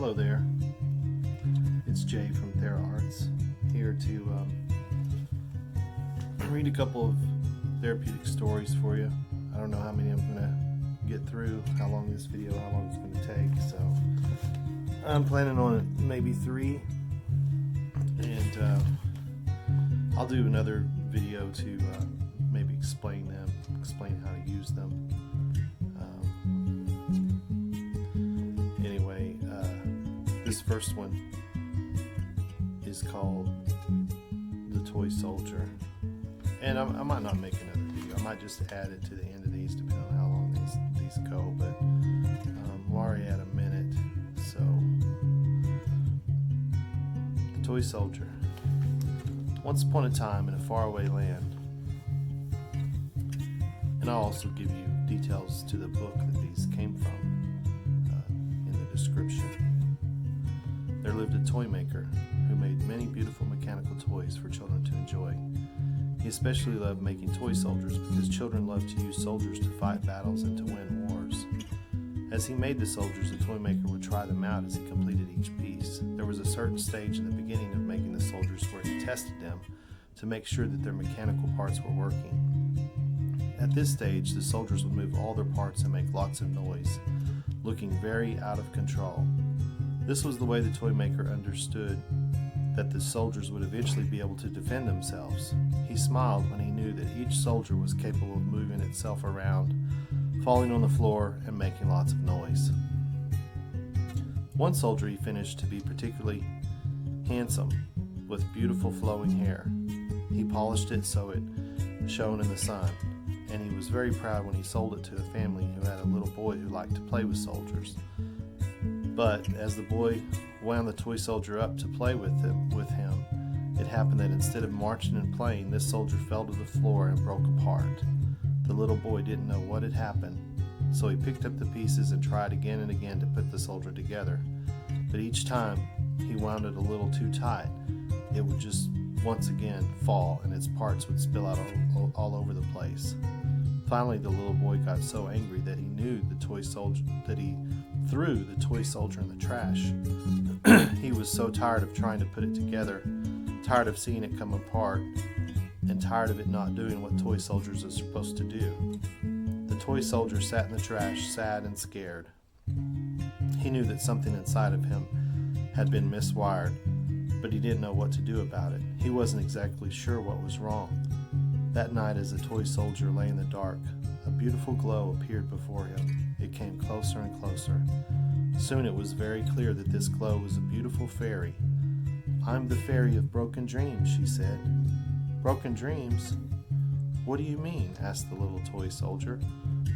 Hello there, it's Jay from Therapeutic here to read a couple of therapeutic stories for you. I don't know how many I'm going to get through, how long it's going to take, so I'm planning on maybe 3, and I'll do another video to maybe explain how to use them. Anyway, this first one is called The Toy Soldier, and I might not make another video. I might just add it to the end of these depending on how long these go, but I'm already at a minute. So, The Toy Soldier. Once upon a time in a faraway land, and I'll also give you details to the book that these came from in the description. There lived a toy maker who made many beautiful mechanical toys for children to enjoy. He especially loved making toy soldiers because children love to use soldiers to fight battles and to win wars. As he made the soldiers, the toy maker would try them out as he completed each piece. There was a certain stage in the beginning of making the soldiers where he tested them to make sure that their mechanical parts were working. At this stage, the soldiers would move all their parts and make lots of noise, looking very out of control. This was the way the toy maker understood that the soldiers would eventually be able to defend themselves. He smiled when he knew that each soldier was capable of moving itself around, falling on the floor, and making lots of noise. One soldier he finished to be particularly handsome, with beautiful flowing hair. He polished it so it shone in the sun, and he was very proud when he sold it to a family who had a little boy who liked to play with soldiers. But as the boy wound the toy soldier up to play with him, it happened that instead of marching and playing, this soldier fell to the floor and broke apart. The little boy didn't know what had happened, so he picked up the pieces and tried again and again to put the soldier together. But each time he wound it a little too tight, it would just once again fall and its parts would spill out all over the place. Finally, the little boy got so angry that he threw the toy soldier in the trash. He was so tired of trying to put it together, tired of seeing it come apart, and tired of it not doing what toy soldiers are supposed to do. The toy soldier sat in the trash, sad and scared. He knew that something inside of him had been miswired, but he didn't know what to do about it. He wasn't exactly sure what was wrong. That night, as the toy soldier lay in the dark, a beautiful glow appeared before him. It came closer and closer. Soon it was very clear that this glow was a beautiful fairy. "I'm the fairy of broken dreams," she said. "Broken dreams? What do you mean?" asked the little toy soldier.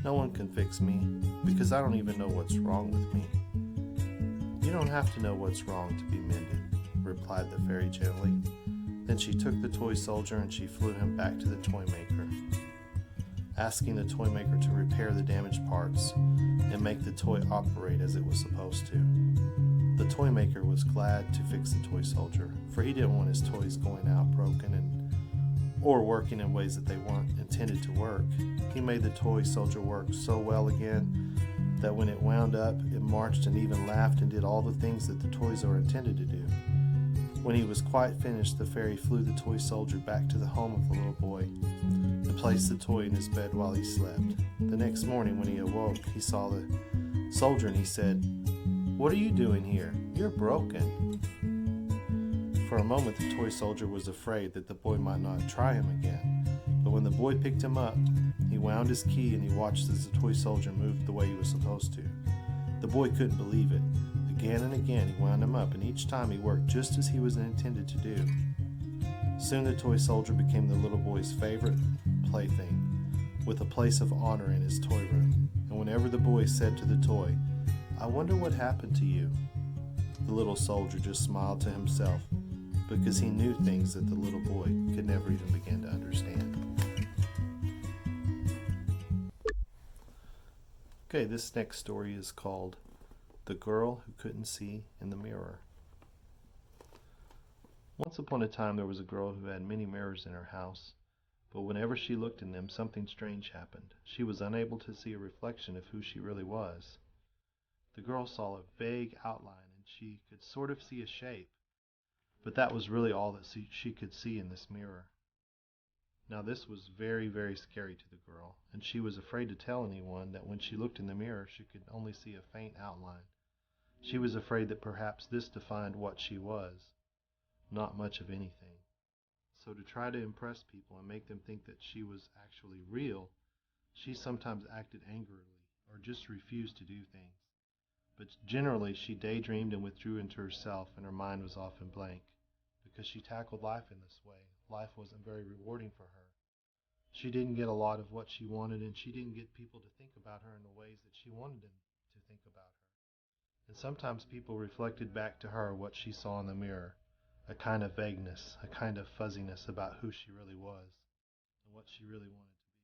"No one can fix me, because I don't even know what's wrong with me." "You don't have to know what's wrong to be mended," replied the fairy gently. Then she took the toy soldier and she flew him back to the toy maker, asking the toy maker to repair the damaged parts and make the toy operate as it was supposed to. The toy maker was glad to fix the toy soldier, for he didn't want his toys going out broken or working in ways that they weren't intended to work. He made the toy soldier work so well again that when it wound up, it marched and even laughed and did all the things that the toys are intended to do. When he was quite finished, the fairy flew the toy soldier back to the home of the little boy and placed the toy in his bed while he slept. The next morning when he awoke, he saw the soldier and he said, "What are you doing here? You're broken." For a moment, the toy soldier was afraid that the boy might not try him again. But when the boy picked him up, he wound his key and he watched as the toy soldier moved the way he was supposed to. The boy couldn't believe it. Again and again, he wound him up, and each time he worked just as he was intended to do. Soon the toy soldier became the little boy's favorite plaything, with a place of honor in his toy room. And whenever the boy said to the toy, "I wonder what happened to you," the little soldier just smiled to himself, because he knew things that the little boy could never even begin to understand. Okay, this next story is called The Girl Who Couldn't See in the Mirror. Once upon a time there was a girl who had many mirrors in her house, but whenever she looked in them, something strange happened. She was unable to see a reflection of who she really was. The girl saw a vague outline, and she could sort of see a shape, but that was really all that she could see in this mirror. Now this was very, very scary to the girl, and she was afraid to tell anyone that when she looked in the mirror she could only see a faint outline. She was afraid that perhaps this defined what she was, not much of anything. So to try to impress people and make them think that she was actually real, she sometimes acted angrily or just refused to do things. But generally she daydreamed and withdrew into herself, and her mind was often blank. Because she tackled life in this way, life wasn't very rewarding for her. She didn't get a lot of what she wanted, and she didn't get people to think about her in the ways that she wanted them to think about her. And sometimes people reflected back to her what she saw in the mirror, a kind of vagueness, a kind of fuzziness about who she really was and what she really wanted to be.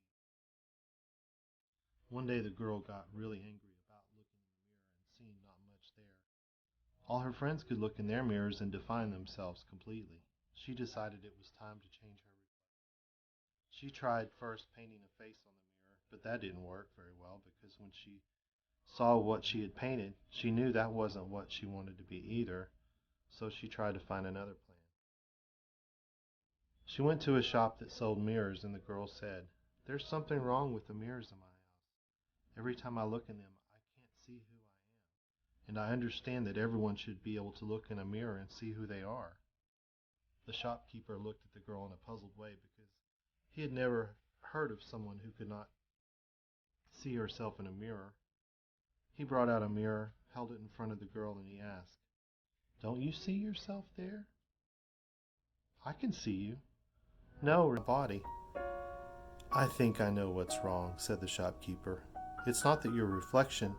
One day the girl got really angry about looking in the mirror and seeing not much there. All her friends could look in their mirrors and define themselves completely. She decided it was time to change her reflection. She tried first painting a face on the mirror, but that didn't work very well because when she saw what she had painted, she knew that wasn't what she wanted to be either, so she tried to find another plan. She went to a shop that sold mirrors, and the girl said, "There's something wrong with the mirrors in my house. Every time I look in them, I can't see who I am. And I understand that everyone should be able to look in a mirror and see who they are." The shopkeeper looked at the girl in a puzzled way because he had never heard of someone who could not see herself in a mirror. He brought out a mirror, held it in front of the girl, and he asked, "Don't you see yourself there?" "I can see you." "No, body." "I think I know what's wrong," said the shopkeeper. "It's not that your reflection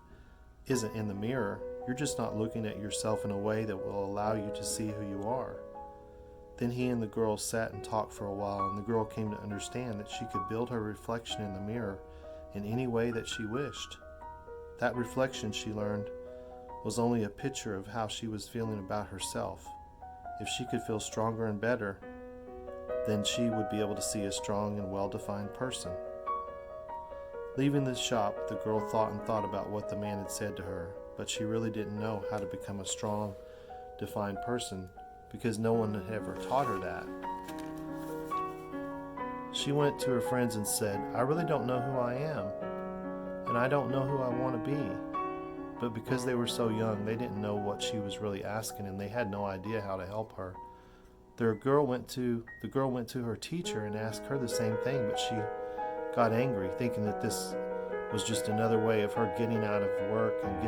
isn't in the mirror. You're just not looking at yourself in a way that will allow you to see who you are." Then he and the girl sat and talked for a while, and the girl came to understand that she could build her reflection in the mirror in any way that she wished. That reflection, she learned, was only a picture of how she was feeling about herself. If she could feel stronger and better, then she would be able to see a strong and well-defined person. Leaving the shop, the girl thought and thought about what the man had said to her, but she really didn't know how to become a strong, defined person because no one had ever taught her that. She went to her friends and said, "I really don't know who I am, and I don't know who I want to be." But because they were so young, they didn't know what she was really asking, and they had no idea how to help her. The girl went to her teacher and asked her the same thing, but she got angry, thinking that this was just another way of her getting out of work and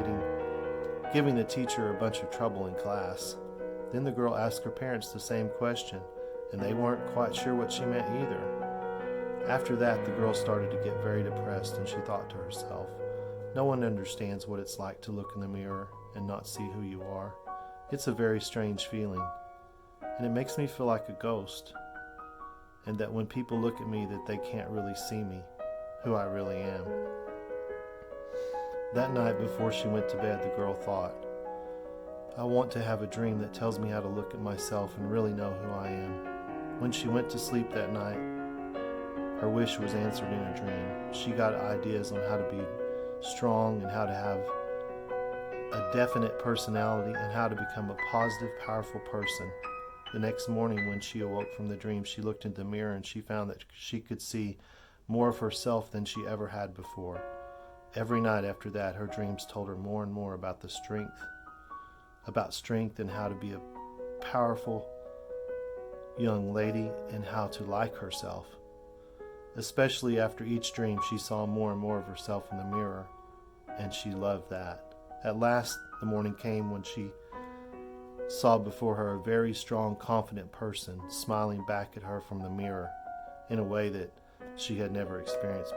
giving the teacher a bunch of trouble in class. Then the girl asked her parents the same question, and they weren't quite sure what she meant either. After that, the girl started to get very depressed, and she thought to herself, "No one understands what it's like to look in the mirror and not see who you are. It's a very strange feeling, and it makes me feel like a ghost, and that when people look at me that they can't really see me, who I really am." That night before she went to bed, the girl thought, "I want to have a dream that tells me how to look at myself and really know who I am." When she went to sleep that night, her wish was answered in a dream. She got ideas on how to be strong and how to have a definite personality and how to become a positive, powerful person. The next morning when she awoke from the dream, she looked into the mirror and she found that she could see more of herself than she ever had before. Every night after that, her dreams told her more and more about strength and how to be a powerful young lady and how to like herself. Especially after each dream, she saw more and more of herself in the mirror, and she loved that. At last, the morning came when she saw before her a very strong, confident person smiling back at her from the mirror in a way that she had never experienced.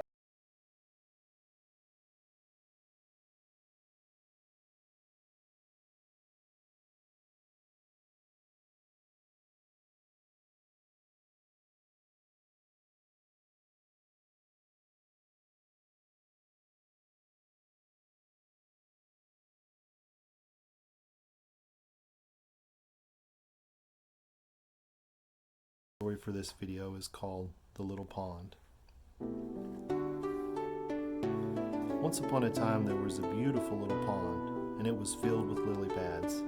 The story for this video is called The Little Pond. Once upon a time there was a beautiful little pond, and it was filled with lily pads.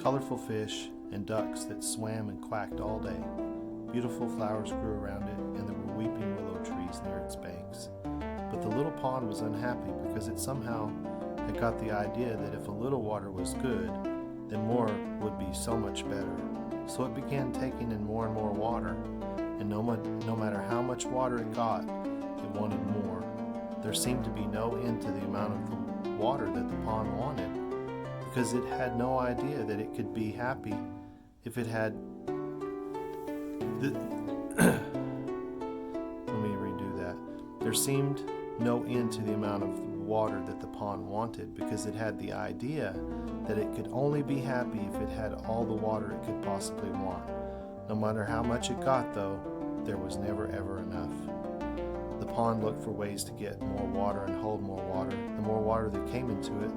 Colorful fish and ducks that swam and quacked all day. Beautiful flowers grew around it, and there were weeping willow trees near its banks. But the little pond was unhappy because it somehow had got the idea that if a little water was good, then more would be so much better. So it began taking in more and more water, and no matter how much water it got, it wanted more. There seemed to be no end to the amount of the water that the pond wanted, because it had no idea that it could be happy if it had Let me redo that. There seemed no end to the amount of water that the pond wanted, because it had the idea that it could only be happy if it had all the water it could possibly want. No matter how much it got, though, there was never ever enough. The pond looked for ways to get more water and hold more water. The more water that came into it,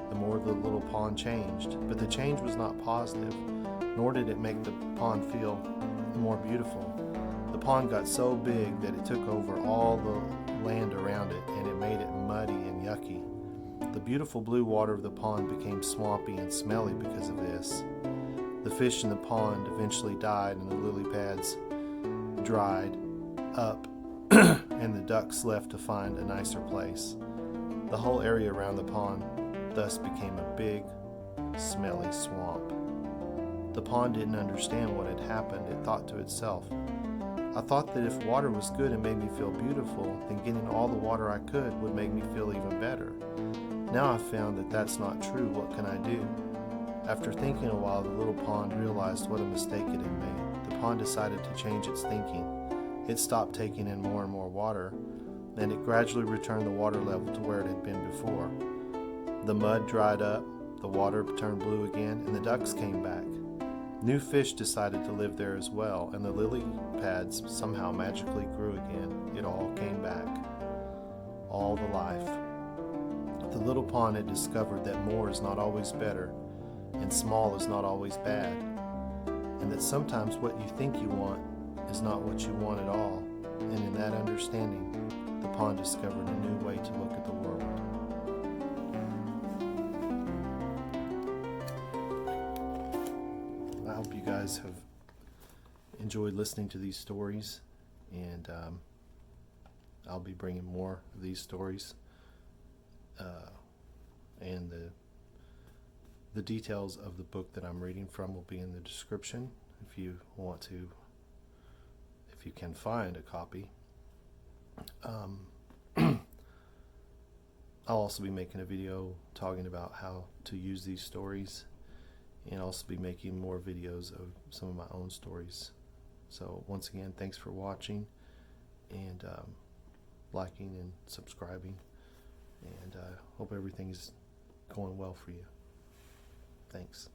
the more the little pond changed. But the change was not positive, nor did it make the pond feel more beautiful. The pond got so big that it took over all the land around it, and it made it muddy and yucky. The beautiful blue water of the pond became swampy and smelly because of this. The fish in the pond eventually died, and the lily pads dried up, and the ducks left to find a nicer place. The whole area around the pond thus became a big, smelly swamp. The pond didn't understand what had happened. It thought to itself, I thought that if water was good and made me feel beautiful, then getting all the water I could would make me feel even better. Now I've found that that's not true. What can I do? After thinking a while, the little pond realized what a mistake it had made. The pond decided to change its thinking. It stopped taking in more and more water, and it gradually returned the water level to where it had been before. The mud dried up, the water turned blue again, and the ducks came back. New fish decided to live there as well, and the lily pads somehow magically grew again. It all came back. All the life. The little pond had discovered that more is not always better, and small is not always bad, and that sometimes what you think you want is not what you want at all. And in that understanding, the pond discovered a new way to look at the world. I hope you guys have enjoyed listening to these stories, and I'll be bringing more of these stories, and the details of the book that I'm reading from will be in the description if you want to, if you can find a copy. I'll also be making a video talking about how to use these stories, and also be making more videos of some of my own stories. So once again, thanks for watching, and liking and subscribing, and hope everything's going well for you. Thanks.